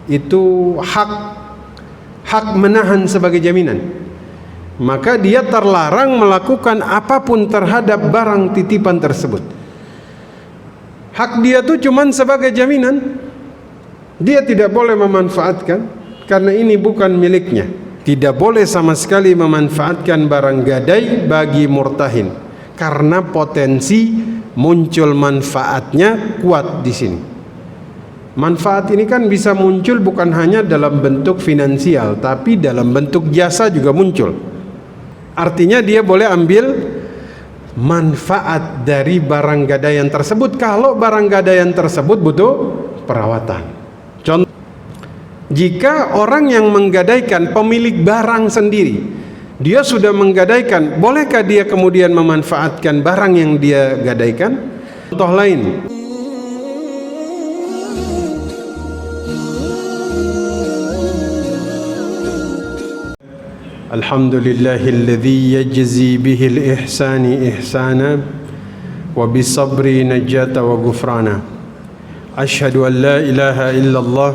itu hak menahan sebagai jaminan, maka dia terlarang melakukan apapun terhadap barang titipan tersebut. Hak dia tuh cuman sebagai jaminan. Dia tidak boleh memanfaatkan karena ini bukan miliknya. Tidak boleh sama sekali memanfaatkan barang gadai bagi murtahin karena potensi muncul manfaatnya kuat di sini. Manfaat ini kan bisa muncul bukan hanya dalam bentuk finansial, tapi dalam bentuk jasa juga muncul. Artinya dia boleh ambil manfaat dari barang gadaian tersebut kalau barang gadaian tersebut butuh perawatan. Contoh, jika orang yang menggadaikan pemilik barang sendiri, dia sudah menggadaikan, bolehkah dia kemudian memanfaatkan barang yang dia gadaikan? Contoh lain, Alhamdulillahilladzi yajzi bihil ihsani ihsana wa bisabri najata wa gufrana. Ashhadu an la ilaha illallah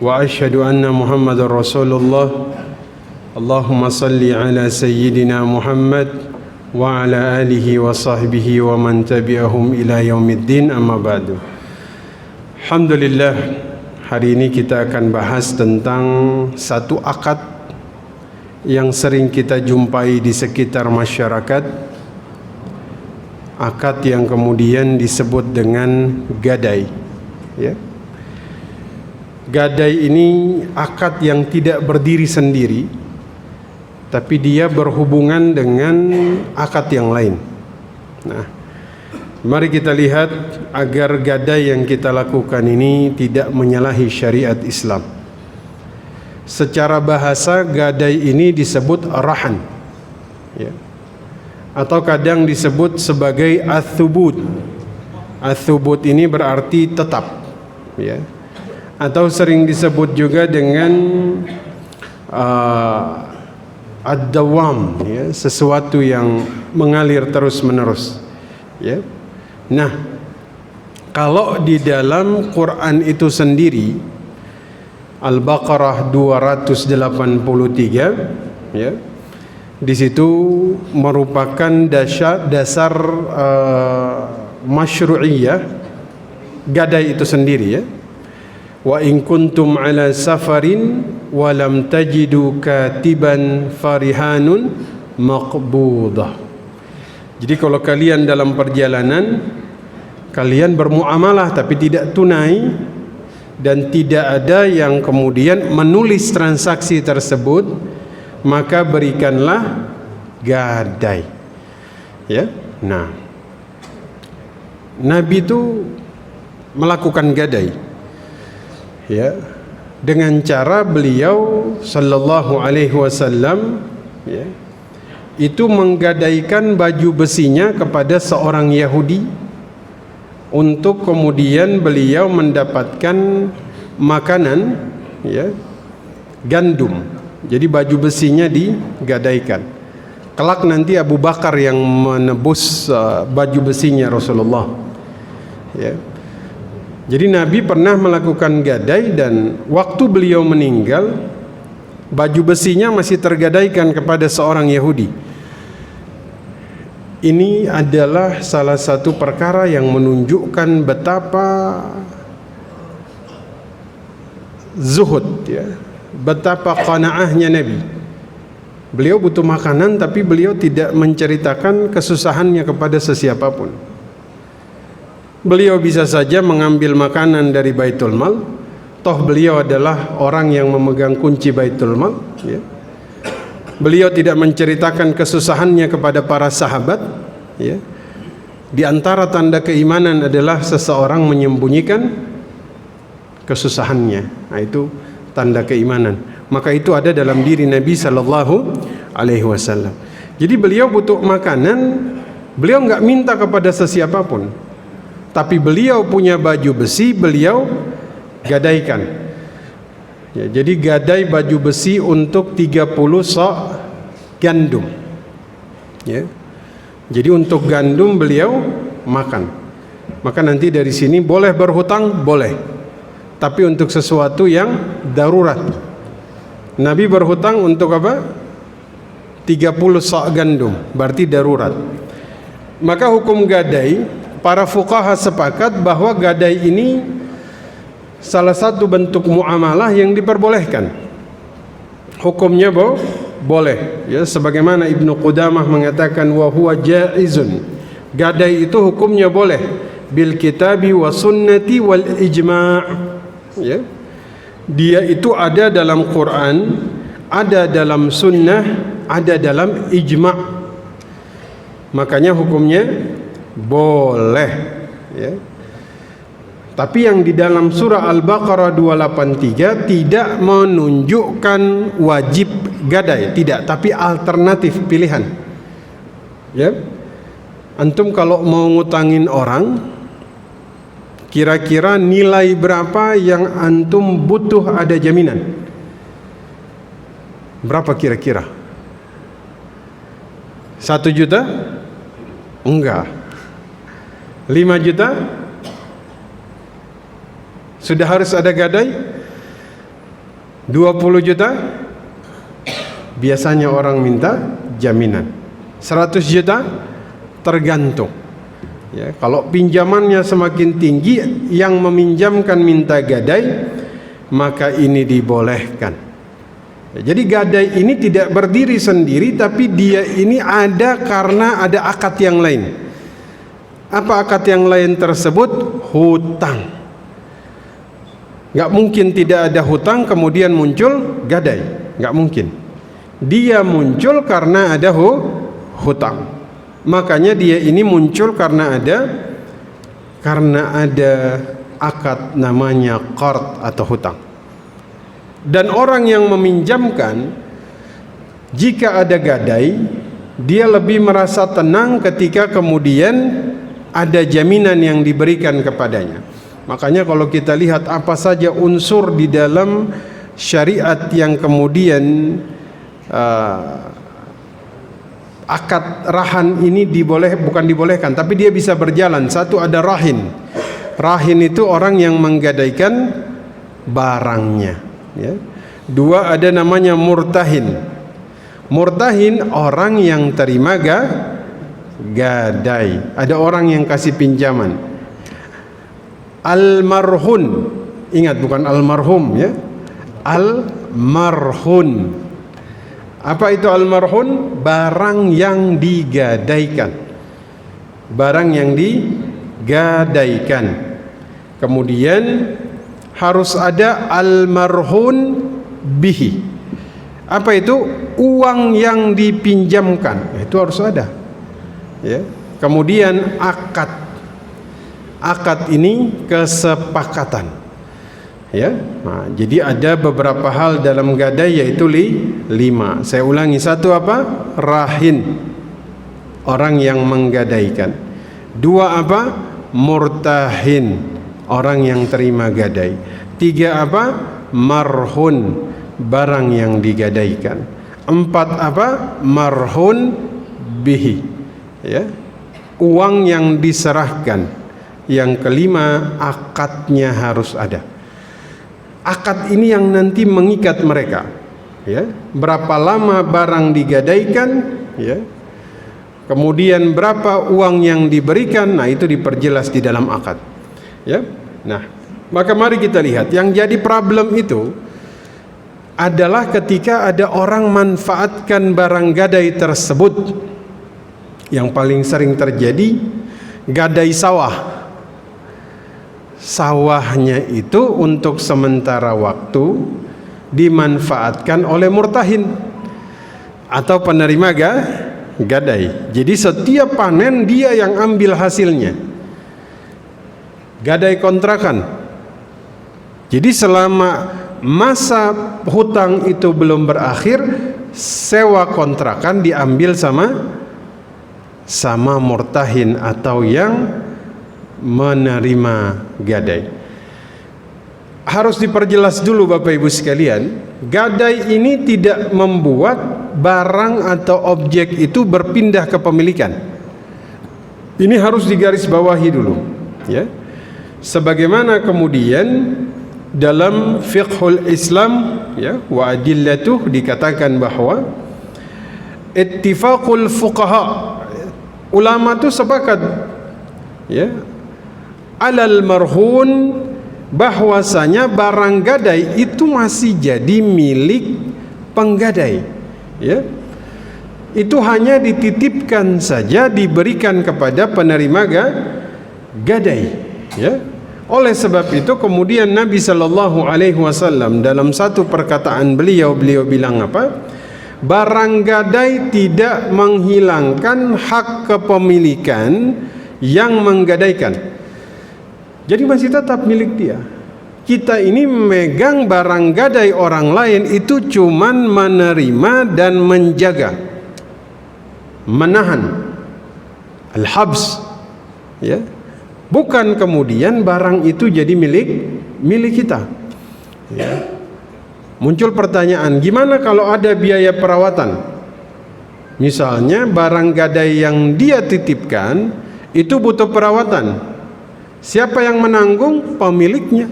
wa ashhadu anna Muhammadar Rasulullah. Allahumma salli ala sayyidina Muhammad wa ala alihi wa sahbihi wa man tabi'ahum ila yaumiddin, amma ba'du. Alhamdulillah, hari ini kita akan bahas tentang satu akad yang sering kita jumpai di sekitar masyarakat, akad yang kemudian disebut dengan gadai, ya. Gadai ini akad yang tidak berdiri sendiri, tapi dia berhubungan dengan akad yang lain. Nah, mari kita lihat agar gadai yang kita lakukan ini tidak menyalahi syariat Islam. Secara bahasa gadai ini disebut rahan, ya, atau kadang disebut sebagai athubut. Athubut ini berarti tetap, ya, atau sering disebut juga dengan ad-dawam, ya, sesuatu yang mengalir terus menerus, ya. Nah, kalau di dalam Quran itu sendiri, Al-Baqarah 283, ya, di situ merupakan dasar masyru'iyah gadai itu sendiri, ya. Wa in kuntum ala safarin wa lam tajidu katiban farihanun maqbudah. Jadi kalau kalian dalam perjalanan, kalian bermuamalah tapi tidak tunai, dan tidak ada yang kemudian menulis transaksi tersebut, maka berikanlah gadai, ya. Nah, Nabi itu melakukan gadai, ya, dengan cara beliau sallallahu alaihi wasallam, ya, itu menggadaikan baju besinya kepada seorang Yahudi untuk kemudian beliau mendapatkan makanan, ya, gandum. Jadi baju besinya digadaikan. Kelak nanti Abu Bakar yang menebus baju besinya Rasulullah, ya. Jadi Nabi pernah melakukan gadai, dan waktu beliau meninggal baju besinya masih tergadaikan kepada seorang Yahudi. Ini adalah salah satu perkara yang menunjukkan betapa zuhud, ya, betapa qanaahnya Nabi. Beliau butuh makanan tapi beliau tidak menceritakan kesusahannya kepada sesiapapun. Beliau bisa saja mengambil makanan dari Baitul Mal, toh beliau adalah orang yang memegang kunci Baitul Mal, ya. Beliau tidak menceritakan kesusahannya kepada para sahabat, ya. Di antara tanda keimanan adalah seseorang menyembunyikan kesusahannya. Nah, itu tanda keimanan. Maka itu ada dalam diri Nabi sallallahu alaihi wasallam. Jadi beliau butuh makanan, beliau enggak minta kepada sesiapapun. Tapi beliau punya baju besi, beliau gadaikan. Ya, jadi gadai baju besi untuk 30 sok gandum, ya. Jadi untuk gandum beliau makan. Maka nanti dari sini boleh berhutang, boleh. tapi untuk sesuatu yang darurat. Nabi berhutang untuk apa? 30 sa' gandum, berarti darurat. Maka hukum gadai, para fuqaha sepakat bahwa gadai ini salah satu bentuk muamalah yang diperbolehkan. Hukumnya boleh, ya, sebagaimana Ibnu Qudamah mengatakan wa huwa jaizun. Gadai itu hukumnya boleh bil kitabi wa sunnati wal ijma', ya. Dia itu ada dalam Quran, ada dalam sunnah, ada dalam ijma'. Makanya hukumnya boleh, ya. Tapi yang di dalam surah Al-Baqarah 283 tidak menunjukkan wajib gadai, tidak, tapi alternatif pilihan. Ya. Antum kalau mau ngutangin orang, kira-kira nilai berapa yang antum butuh ada jaminan? Berapa kira-kira? 1 juta? Enggak. 5 juta? Sudah harus ada gadai? 20 juta? Biasanya orang minta jaminan. 100 juta? Tergantung. Ya, kalau pinjamannya semakin tinggi, yang meminjamkan minta gadai, maka ini dibolehkan. Ya, jadi gadai ini tidak berdiri sendiri, tapi dia ini ada karena ada akad yang lain. Apa akad yang lain tersebut? Hutang. Gak mungkin tidak ada hutang kemudian muncul gadai, gak mungkin. Dia muncul karena ada hutang. Makanya dia ini muncul karena ada akad namanya qard atau hutang. Dan orang yang meminjamkan, jika ada gadai, dia lebih merasa tenang ketika kemudian ada jaminan yang diberikan kepadanya. Makanya kalau kita lihat apa saja unsur di dalam syariat yang kemudian akad rahan ini bukan dibolehkan, tapi dia bisa berjalan. Satu, ada rahin. Rahin itu orang yang menggadaikan barangnya, ya. 2, ada namanya murtahin. Murtahin orang yang terima gadai. Ada orang yang kasih pinjaman. Almarhun, ingat bukan almarhum, ya. Almarhun. Apa itu almarhun? Barang yang digadaikan. Barang yang digadaikan. Kemudian harus ada almarhun bihi. Apa itu? Uang yang dipinjamkan. Itu harus ada. Ya. Kemudian akad. Akad ini kesepakatan, ya. Nah, jadi ada beberapa hal dalam gadai, yaitu 5. Saya ulangi. 1, apa? Rahin, orang yang menggadaikan. 2, apa? Murtahin, orang yang terima gadai. 3, apa? Marhun, barang yang digadaikan. 4, apa? Marhun bihi, ya, uang yang diserahkan. Yang 5, akadnya harus ada. Akad ini yang nanti mengikat mereka, ya. Berapa lama barang digadaikan, ya. Kemudian berapa uang yang diberikan, nah itu diperjelas di dalam akad, ya. Nah, maka mari kita lihat yang jadi problem itu adalah ketika ada orang manfaatkan barang gadai tersebut. Yang paling sering terjadi gadai sawah. Sawahnya itu untuk sementara waktu dimanfaatkan oleh murtahin atau penerima gadai. Jadi setiap panen dia yang ambil hasilnya. Gadai kontrakan. Jadi selama masa hutang itu belum berakhir, sewa kontrakan diambil sama murtahin atau yang menerima gadai. Harus diperjelas dulu Bapak Ibu sekalian, gadai ini tidak membuat barang atau objek itu berpindah kepemilikan. Ini harus digarisbawahi dulu, ya. Sebagaimana kemudian dalam fiqhul Islam ya, wa adillatuh, dikatakan bahwa ittifaqul fuqaha, ulama itu sepakat ya, alal marhun, bahwasanya barang gadai itu masih jadi milik penggadai ya, itu hanya dititipkan saja, diberikan kepada penerima gadai ya. Oleh sebab itu kemudian Nabi sallallahu alaihi wasallam dalam satu perkataan beliau bilang apa? Barang gadai tidak menghilangkan hak kepemilikan yang menggadaikan. Jadi masih tetap milik dia. Kita ini memegang barang gadai orang lain itu cuman menerima dan menjaga, menahan, al-habs ya. Bukan kemudian barang itu jadi milik kita ya. Muncul pertanyaan, gimana kalau ada biaya perawatan? Misalnya barang gadai yang dia titipkan itu butuh perawatan, siapa yang menanggung? Pemiliknya.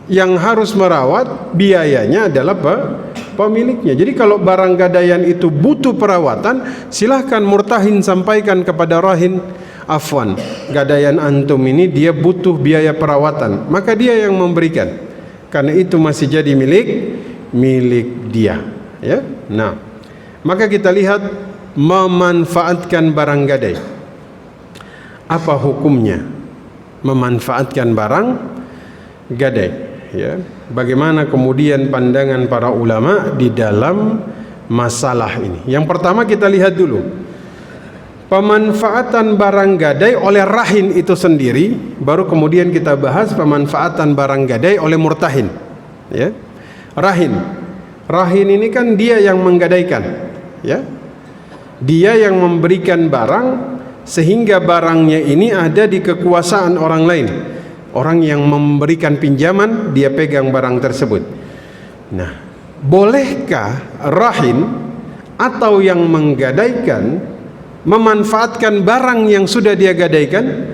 Yang harus merawat biayanya adalah pemiliknya. Jadi kalau barang gadaian itu butuh perawatan, silahkan murtahin sampaikan kepada rahin, afwan, gadaian antum ini dia butuh biaya perawatan, maka dia yang memberikan, karena itu masih jadi milik dia ya. Nah, maka kita lihat memanfaatkan barang gadai, apa hukumnya memanfaatkan barang gadai ya. Bagaimana kemudian pandangan para ulama di dalam masalah ini? Yang pertama kita lihat dulu pemanfaatan barang gadai oleh rahin itu sendiri, baru kemudian kita bahas pemanfaatan barang gadai oleh murtahin ya. Rahin ini kan dia yang menggadaikan ya, dia yang memberikan barang sehingga barangnya ini ada di kekuasaan orang lain. Orang yang memberikan pinjaman dia pegang barang tersebut. Nah, bolehkah rahin atau yang menggadaikan memanfaatkan barang yang sudah dia gadaikan?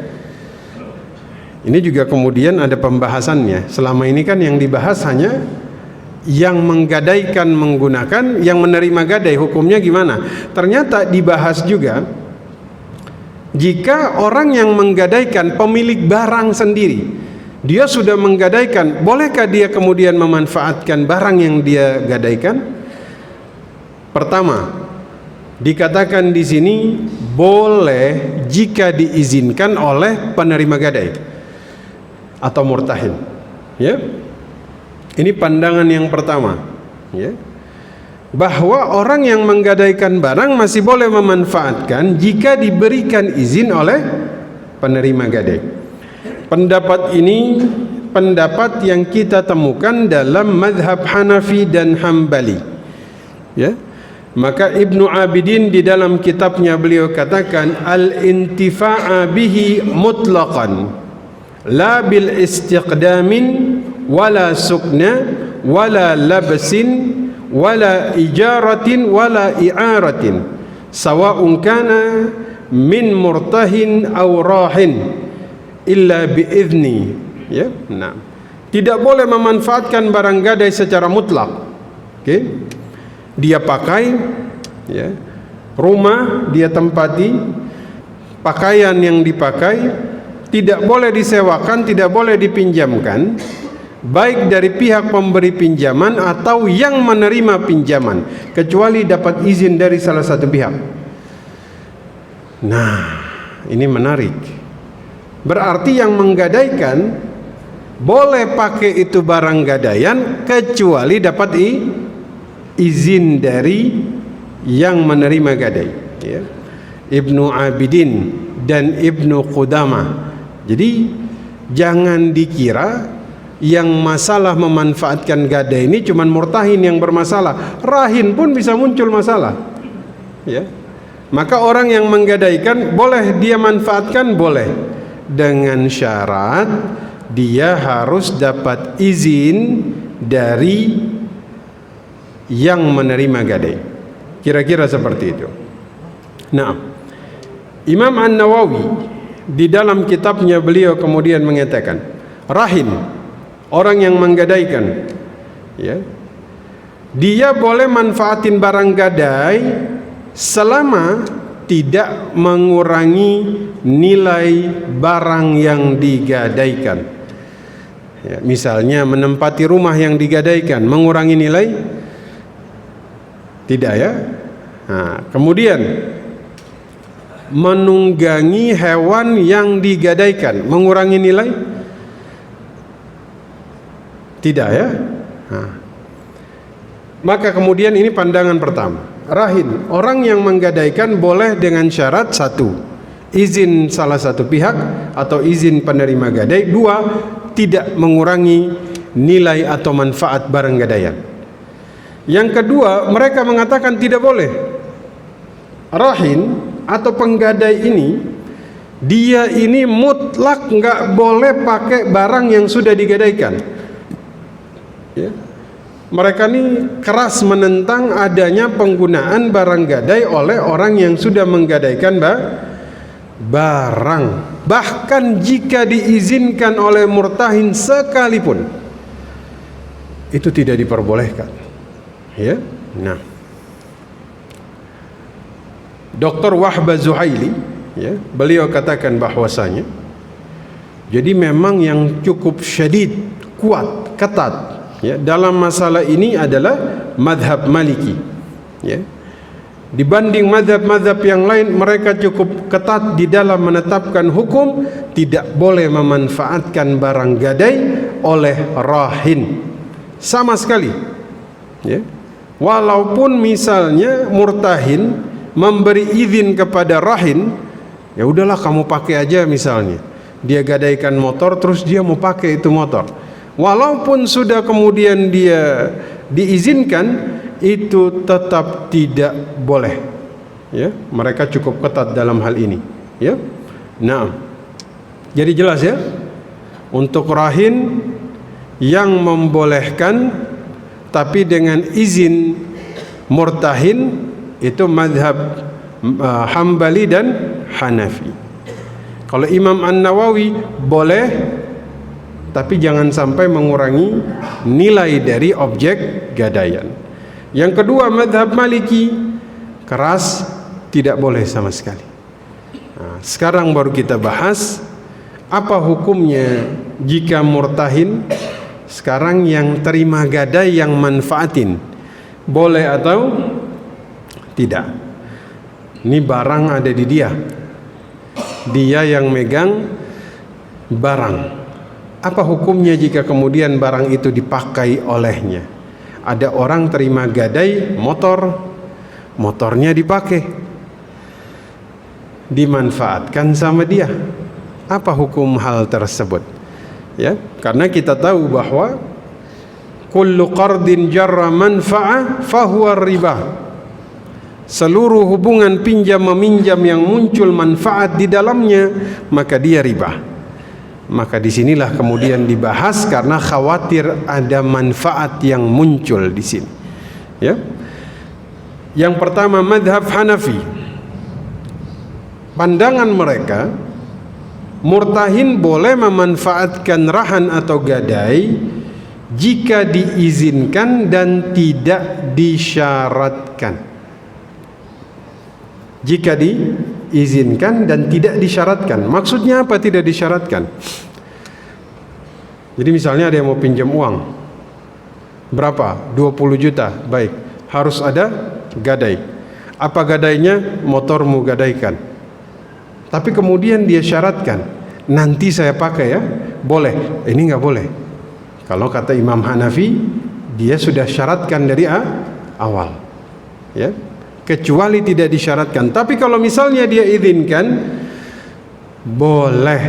Ini juga kemudian ada pembahasannya. Selama ini kan yang dibahas hanya yang menggadaikan menggunakan, yang menerima gadai hukumnya gimana? Ternyata dibahas juga jika orang yang menggadaikan pemilik barang sendiri, dia sudah menggadaikan, bolehkah dia kemudian memanfaatkan barang yang dia gadaikan? Pertama, dikatakan di sini boleh jika diizinkan oleh penerima gadai atau murtahin ya. Ini pandangan yang pertama ya, bahwa orang yang menggadaikan barang masih boleh memanfaatkan jika diberikan izin oleh penerima gadai. Pendapat ini pendapat yang kita temukan dalam mazhab Hanafi dan Hambali ya. Maka Ibnu Abidin di dalam kitabnya beliau katakan al-intifa'a bihi mutlaqan la bil istiqdamin wala sukna wala labsin wala ijaratin wala i'aratin sawa'un kana min murtahin aw rahin illa biizni ya. Nah, tidak boleh memanfaatkan barang gadai secara mutlak. Oke, dia pakai ya, rumah dia tempati, pakaian yang dipakai tidak boleh disewakan, tidak boleh dipinjamkan, baik dari pihak pemberi pinjaman atau yang menerima pinjaman, kecuali dapat izin dari salah satu pihak. Nah, ini menarik. Berarti yang menggadaikan boleh pakai itu barang gadaian kecuali dapat izin dari yang menerima gadai ya. Ibnu Abidin dan Ibnu Qudamah. Jadi jangan dikira yang masalah memanfaatkan gadai ini cuman murtahin yang bermasalah, rahin pun bisa muncul masalah ya. Maka orang yang menggadaikan boleh dia manfaatkan, boleh, dengan syarat dia harus dapat izin dari yang menerima gadai. Kira-kira seperti itu. Nah, Imam An-Nawawi di dalam kitabnya beliau kemudian mengatakan rahin orang yang menggadaikan, ya, dia boleh manfaatin barang gadai selama tidak mengurangi nilai barang yang digadaikan. Ya, misalnya menempati rumah yang digadaikan, mengurangi nilai? Tidak, ya. Nah, kemudian menunggangi hewan yang digadaikan, mengurangi nilai? Tidak, ya. Nah, maka kemudian ini pandangan pertama. Rahin, orang yang menggadaikan boleh dengan syarat: satu, izin salah satu pihak atau izin penerima gadai; dua, tidak mengurangi nilai atau manfaat barang gadaian. Yang kedua, mereka mengatakan tidak boleh. Rahin atau penggadai ini, dia ini mutlak nggak boleh pakai barang yang sudah digadaikan, ya. Mereka ini keras menentang adanya penggunaan barang gadai oleh orang yang sudah menggadaikan barang, bahkan jika diizinkan oleh murtahin sekalipun, itu tidak diperbolehkan, ya. Nah, Dr. Wahbah Zuhaili, ya, beliau katakan bahwasanya jadi memang yang cukup syadid, kuat, ketat, ya, dalam masalah ini adalah madhab Maliki, ya. Dibanding mazhab-mazhab yang lain, mereka cukup ketat di dalam menetapkan hukum tidak boleh memanfaatkan barang gadai oleh rahin sama sekali, ya. Walaupun misalnya murtahin memberi izin kepada rahin, ya udahlah kamu pakai aja, misalnya dia gadaikan motor terus dia mau pakai itu motor, walaupun sudah kemudian dia diizinkan, itu tetap tidak boleh, ya. Mereka cukup ketat dalam hal ini, ya. Nah, jadi jelas, ya, untuk rahin yang membolehkan tapi dengan izin murtahin itu mazhab Hambali dan Hanafi. Kalau Imam An-Nawawi boleh, tapi jangan sampai mengurangi nilai dari objek gadaian. Yang kedua, mazhab Maliki keras, tidak boleh sama sekali. Nah, sekarang baru kita bahas apa hukumnya jika murtahin. Sekarang yang terima gadai yang manfaatin, boleh atau tidak? Ini barang ada di dia, dia yang megang barang. Apa hukumnya jika kemudian barang itu dipakai olehnya? Ada orang terima gadai motor, motornya dipakai, dimanfaatkan sama dia. Apa hukum hal tersebut? Ya, karena kita tahu bahwa kullu qardin jarra manfa'ah fahuwa riba. Seluruh hubungan pinjam meminjam yang muncul manfaat di dalamnya, maka dia riba. Maka disinilah kemudian dibahas karena khawatir ada manfaat yang muncul di sini, ya. Yang pertama, madhab Hanafi, pandangan mereka murtahin boleh memanfaatkan rahan atau gadai jika diizinkan dan tidak disyaratkan. Jika diizinkan dan tidak disyaratkan. Maksudnya apa tidak disyaratkan? Jadi misalnya ada yang mau pinjam uang, berapa? 20 juta. Baik, harus ada gadai. Apa gadainya? Motormu gadaikan. Tapi kemudian dia syaratkan, nanti saya pakai, ya. Boleh. Ini nggak boleh. Kalau kata Imam Hanafi, dia sudah syaratkan dari awal, ya. Kecuali tidak disyaratkan. Tapi kalau misalnya dia izinkan, boleh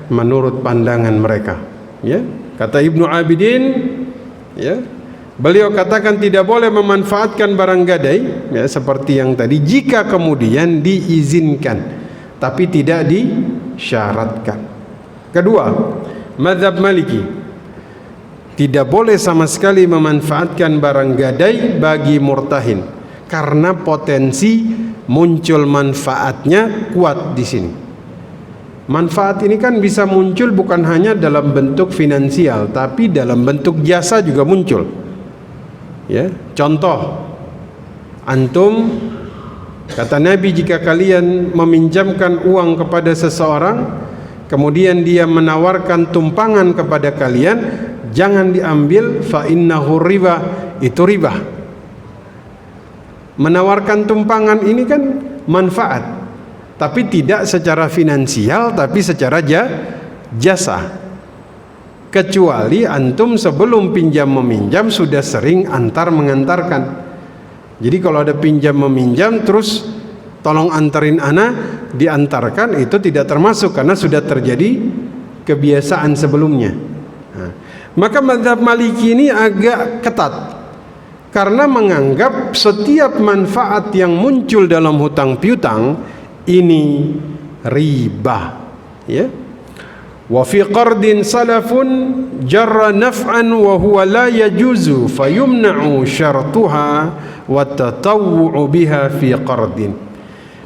menurut pandangan mereka, ya. Kata Ibnu Abidin, ya, beliau katakan tidak boleh memanfaatkan barang gadai, ya, seperti yang tadi, jika kemudian diizinkan tapi tidak disyaratkan. Kedua, mazhab Maliki tidak boleh sama sekali memanfaatkan barang gadai bagi murtahin karena potensi muncul manfaatnya kuat di sini. Manfaat ini kan bisa muncul bukan hanya dalam bentuk finansial, tapi dalam bentuk jasa juga muncul. Ya, contoh, antum, kata Nabi, jika kalian meminjamkan uang kepada seseorang, kemudian dia menawarkan tumpangan kepada kalian, jangan diambil, fa innahu riba, itu riba. Menawarkan tumpangan ini kan manfaat, tapi tidak secara finansial, tapi secara jasa. Kecuali antum sebelum pinjam meminjam sudah sering antar mengantarkan. Jadi kalau ada pinjam meminjam terus tolong anterin ana, diantarkan, itu tidak termasuk karena sudah terjadi kebiasaan sebelumnya. Nah, maka mazhab Maliki ini agak ketat karena menganggap setiap manfaat yang muncul dalam hutang piutang ini riba. Ya. Wa fi qardin salafun jarra naf'an wa huwa la yajuzu fayumna'u syartuha wa tatawwu'u biha fi qardin.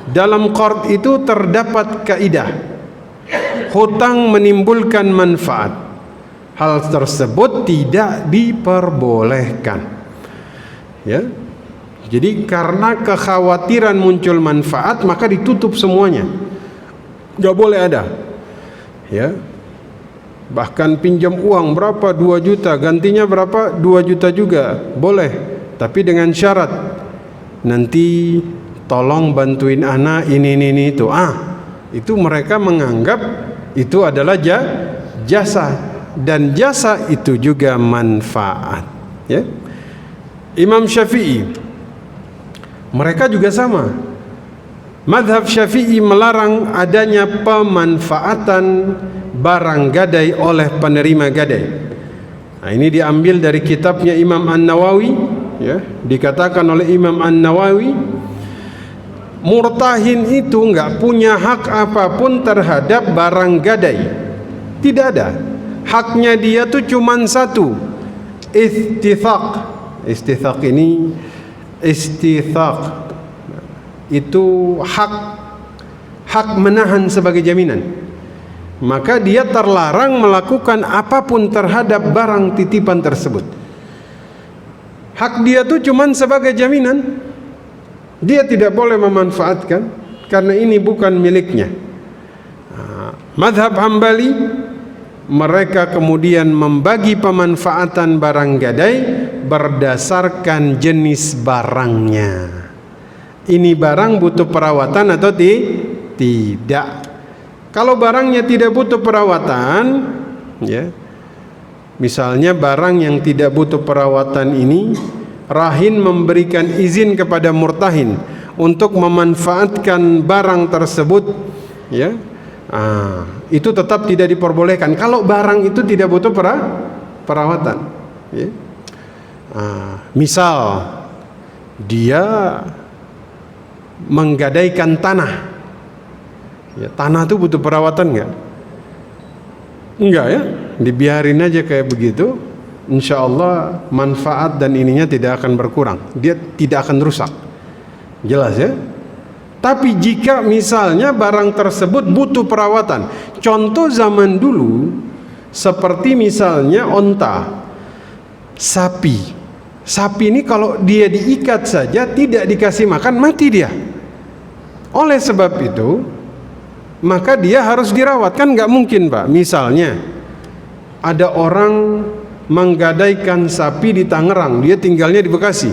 Dalam qard itu terdapat kaidah hutang menimbulkan manfaat, hal tersebut tidak diperbolehkan. Ya, jadi karena kekhawatiran muncul manfaat maka ditutup semuanya, nggak boleh ada. Ya, bahkan pinjam uang berapa, 2 juta, gantinya berapa, 2 juta juga boleh, tapi dengan syarat nanti tolong bantuin anak ini itu. Itu mereka menganggap itu adalah jasa, dan jasa itu juga manfaat. Ya, Imam Syafi'i, mereka juga sama. Mazhab Syafi'i melarang adanya pemanfaatan barang gadai oleh penerima gadai. Nah, ini diambil dari kitabnya Imam An-Nawawi. Ya, dikatakan oleh Imam An-Nawawi, murtahin itu nggak punya hak apapun terhadap barang gadai. Tidak ada. Haknya dia tuh cuman satu, istithaq. Istithaq ini, istithaq itu hak menahan sebagai jaminan. Maka dia terlarang melakukan apapun terhadap barang titipan tersebut. Hak dia tuh cuman sebagai jaminan. Dia tidak boleh memanfaatkan karena ini bukan miliknya. Mazhab Hambali, mereka kemudian membagi pemanfaatan barang gadai berdasarkan jenis barangnya. Ini barang butuh perawatan atau tidak. Kalau barangnya tidak butuh perawatan, ya, misalnya barang yang tidak butuh perawatan ini, rahin memberikan izin kepada murtahin untuk memanfaatkan barang tersebut, ya, itu tetap tidak diperbolehkan kalau barang itu tidak butuh perawatan. Ya. Misal dia menggadaikan tanah, ya, tanah itu butuh perawatan nggak? Enggak, ya, dibiarin aja kayak begitu, insya Allah manfaat dan ininya tidak akan berkurang, dia tidak akan rusak, jelas ya. Tapi jika misalnya barang tersebut butuh perawatan, contoh zaman dulu seperti misalnya onta, sapi ini kalau dia diikat saja tidak dikasih makan mati dia. Oleh sebab itu maka dia harus dirawat. Kan nggak mungkin Pak, misalnya ada orang menggadaikan sapi di Tangerang, dia tinggalnya di Bekasi.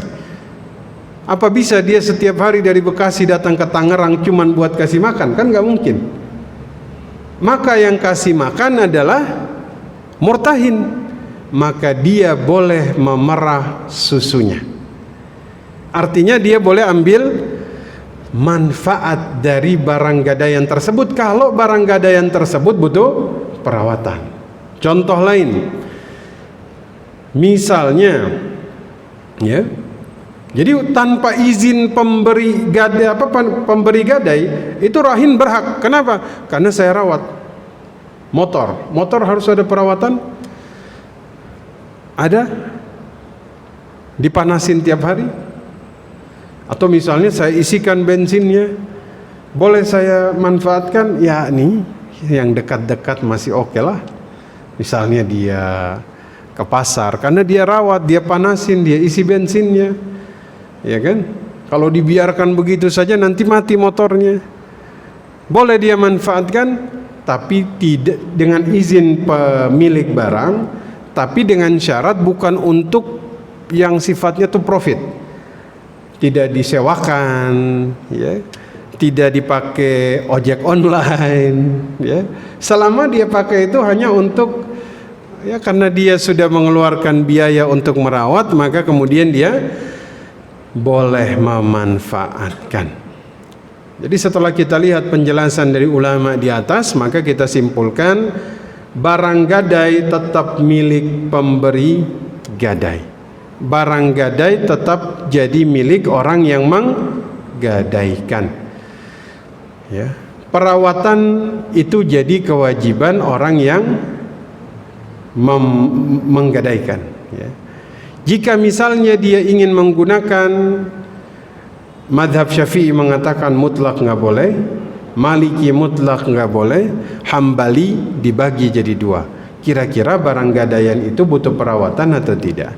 Apa bisa dia setiap hari dari Bekasi datang ke Tangerang cuman buat kasih makan? Kan nggak mungkin. Maka yang kasih makan adalah murtahin, maka dia boleh memerah susunya. Artinya dia boleh ambil manfaat dari barang gadaian tersebut kalau barang gadaian tersebut butuh perawatan. Contoh lain, misalnya, ya, jadi tanpa izin pemberi gadai itu rahin berhak. Kenapa? Karena saya rawat motor harus ada perawatan. Ada dipanasin tiap hari, atau misalnya saya isikan bensinnya, boleh saya manfaatkan? Ya, nih Yang dekat-dekat masih oke lah. Misalnya dia ke pasar, karena dia rawat, dia panasin, dia isi bensinnya, ya kan? Kalau dibiarkan begitu saja nanti mati motornya. Boleh dia manfaatkan, tapi tidak dengan izin pemilik barang, tapi dengan syarat bukan untuk yang sifatnya itu profit. Tidak disewakan, ya. Tidak dipakai ojek online, ya. Selama dia pakai itu hanya untuk, ya, karena dia sudah mengeluarkan biaya untuk merawat, maka kemudian dia boleh memanfaatkan. Jadi setelah kita lihat penjelasan dari ulama di atas, maka kita simpulkan barang gadai tetap milik pemberi gadai. Barang gadai tetap jadi milik orang yang menggadaikan. Ya, perawatan itu jadi kewajiban orang yang menggadaikan. Ya. Jika misalnya dia ingin menggunakan, madhab Syafi'i mengatakan mutlak nggak boleh, Maliki mutlak nggak boleh, Hambali dibagi jadi dua. Kira-kira barang gadaian itu butuh perawatan atau tidak?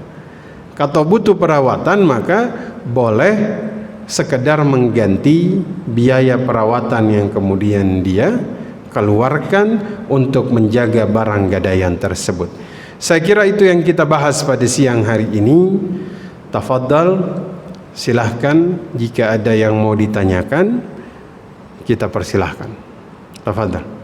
Kalau butuh perawatan, maka boleh sekedar mengganti biaya perawatan yang kemudian dia keluarkan untuk menjaga barang gadaian tersebut. Saya kira itu yang kita bahas pada siang hari ini. Tafadhal, silahkan jika ada yang mau ditanyakan, kita persilahkan. Tafadhal.